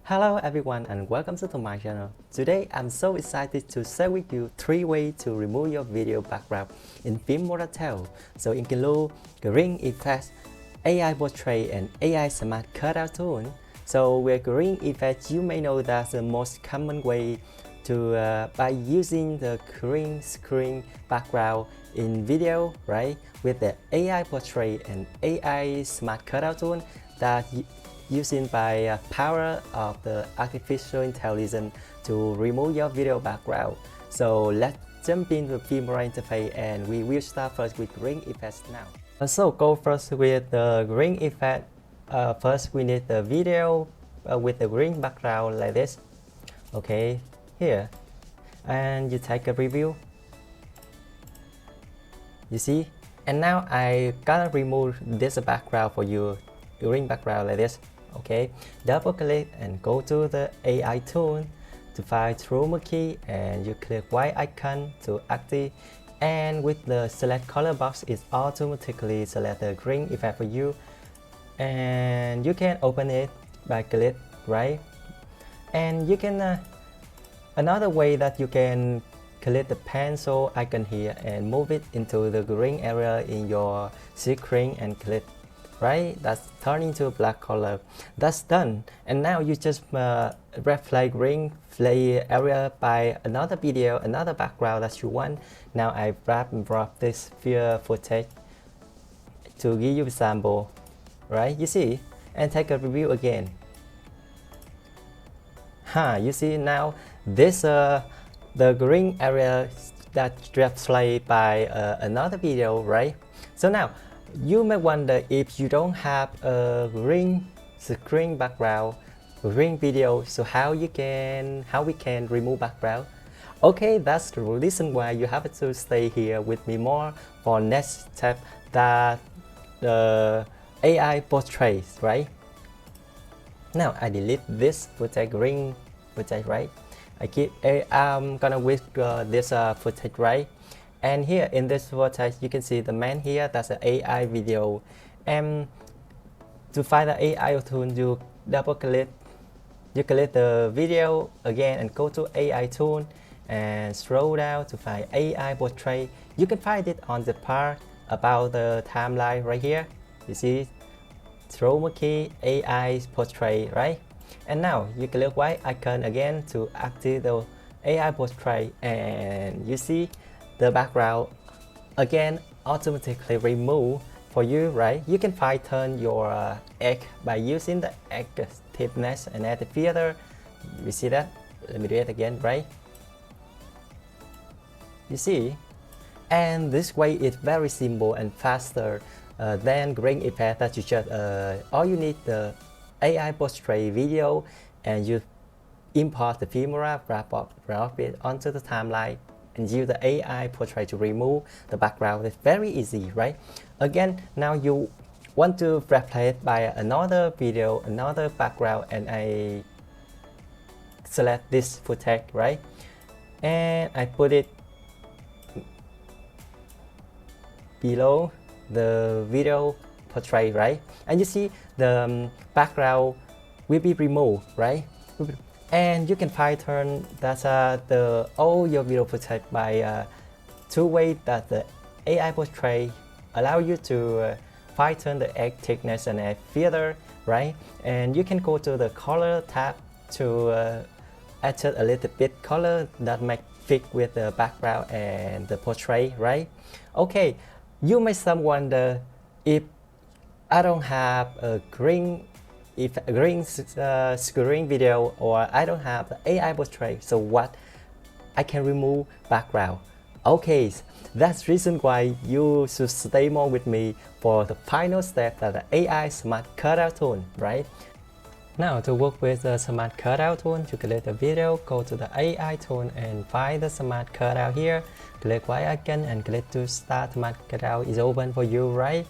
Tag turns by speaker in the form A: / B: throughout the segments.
A: Hello everyone and welcome to my channel. Today I'm so excited to share with you 3 ways to remove your video background in Filmora. So include green effects, AI portrait and AI smart cutout tool. So with green effects you may know that's the most common way to by using the green screen background in video, right? With the AI portrait and AI smart cutout tool that using by power of the artificial intelligence to remove your video background. So let's jump into the Filmora interface and we will start first with green effects now. So go first with the green effect. First we need the video with the green background like this. Okay, here. And you take a review. You see? And now I gotta remove this background for you. Green background like this. Okay, double click and go to the AI tool to find chroma key and you click white icon to active, and with the select color box it automatically select the green effect for you, and you can open it by click right, and you can another way that you can click the pencil icon here and move it into the green area in your screen and click right, that's turned into black color. That's done, and now you just replay green play area by another video, another background that you want. Now I grab and drop this sphere footage to give you a sample, right? You see, and take a review again. You see now this the green area that replayed by another video, right? So now you may wonder if you don't have a green screen background, green video, so how we can remove background? Okay, that's the reason why you have to stay here with me more for next step, that the AI portraits, right? Now I delete this footage, green footage, right? I'm gonna withdraw this footage, right? And here in this footage you can see the man here, that's an AI video, and to find the AI tool you double click, you click the video again and go to AI tool and scroll down to find AI portrait. You can find it on the part about the timeline right here. You see chroma key AI portrait, right? And now you click white icon again to activate the AI portrait, and you see the background again automatically remove for you, right? You can fine tune your egg by using the activeness and add the filter. You see that? Let me do it again, right? You see? And this way it's very simple and faster than green effect that you just all you need the AI portrait video and you import the Filmora, wrap it onto the timeline and use the AI portrait to remove the background. It's very easy, right? Again, now you want to replace by another video, another background, and I select this footage, right? And I put it below the video portrait, right? And you see the background will be removed, right? And you can fine tune that all your video footage by 2 ways that the AI portrait allow you to fine tune the egg thickness and egg filter, right? And you can go to the color tab to adjust a little bit color that might fit with the background and the portrait, right? Okay, you may some wonder if I don't have a green screen video or I don't have the AI portrait, so what I can remove background. Okay, that's reason why you should stay more with me for the final step, that the AI smart cutout tool, right? Now to work with the smart cutout tool, you click the video, go to the AI tool and find the smart cutout here, click white icon and click to start. Smart cutout is open for you, right?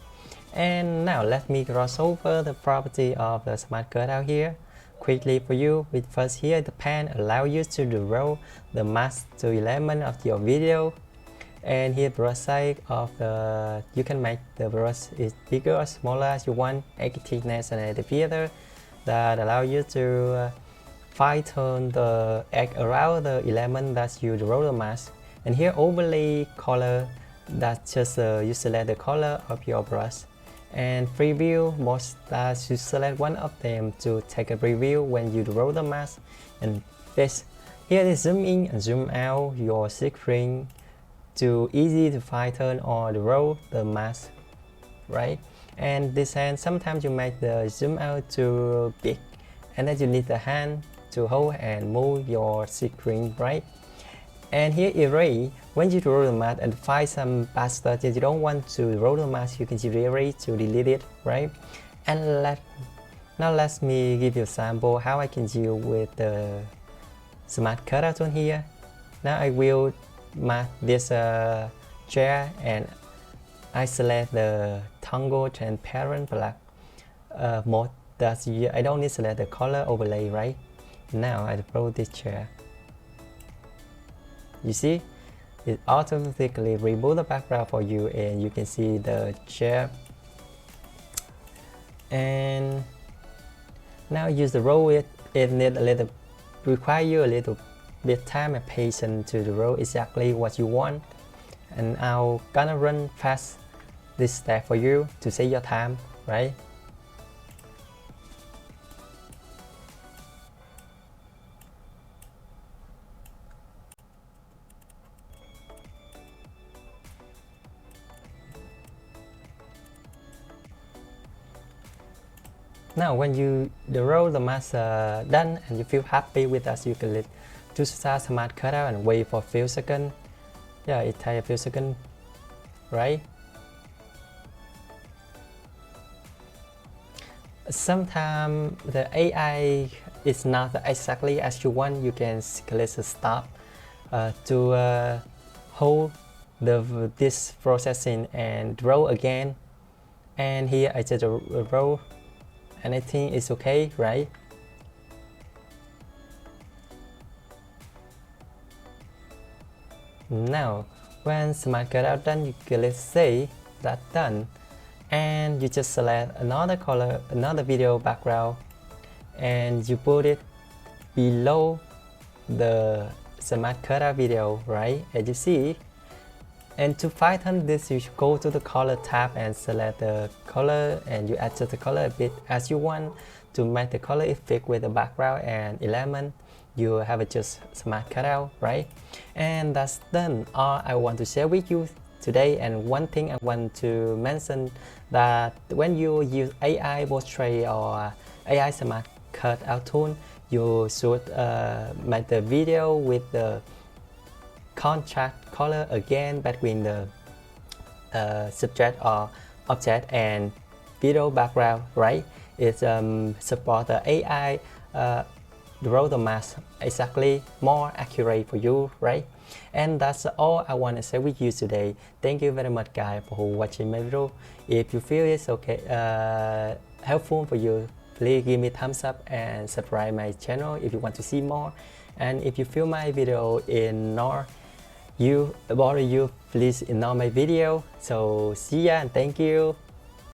A: And now let me cross over the property of the smart cutout here quickly for you. With first here the pen allow you to draw the mask to element of your video, and here brush size of the, you can make the brush is bigger or smaller as you want, thickness and the filter that allow you to fine tune the edge around the element that you draw the mask. And here overlay color, that's just you select the color of your brush. And preview mode, that you select one of them to take a preview when you draw the mask. And this here is zoom in and zoom out your screen to easy to fine tune or draw the mask, right? And this hand, sometimes you make the zoom out too big, and then you need the hand to hold and move your screen, right? And here erase, when you draw the mask and find some bastard that you don't want to draw the mask, you can use erase to delete it, right? And now let me give you a sample how I can deal with the smart cutout tool here. Now I will mark this chair and I select the toggle transparent black mode. That's I don't need to select the color overlay, right? Now I draw this chair. You see, it automatically remove the background for you, and you can see the chair. And now use the roll it. It need a little, require you a little bit time and patience to draw exactly what you want. And I'm gonna run fast this step for you to save your time, right? Now when you draw the mask done and you feel happy with us, you can to start smart cutout and wait for a few seconds. Yeah, it takes a few seconds, right? Sometimes the AI is not exactly as you want. You can click stop to hold this processing and draw again. And here I just draw. And I think it's okay, right? Now, when smart cutout done, you click say that done, and you just select another color, another video background, and you put it below the smart cutout video, right? As you see. And to fine-tune this, you should go to the color tab and select the color, and you adjust the color a bit as you want to make the color effect with the background and element. You have it just smart cutout, right? And that's done all I want to share with you today. And one thing I want to mention, that when you use AI portrait or AI smart cutout tool, you should make the video with the contrast color again between the subject or object and video background, right? It support the AI draw the mask exactly more accurate for you, right? And that's all I want to say with you today. Thank you very much guys for watching my video. If you feel it's okay helpful for you, please give me thumbs up and subscribe my channel if you want to see more. And if you feel my video bother you, please ignore my video. So see ya and thank you.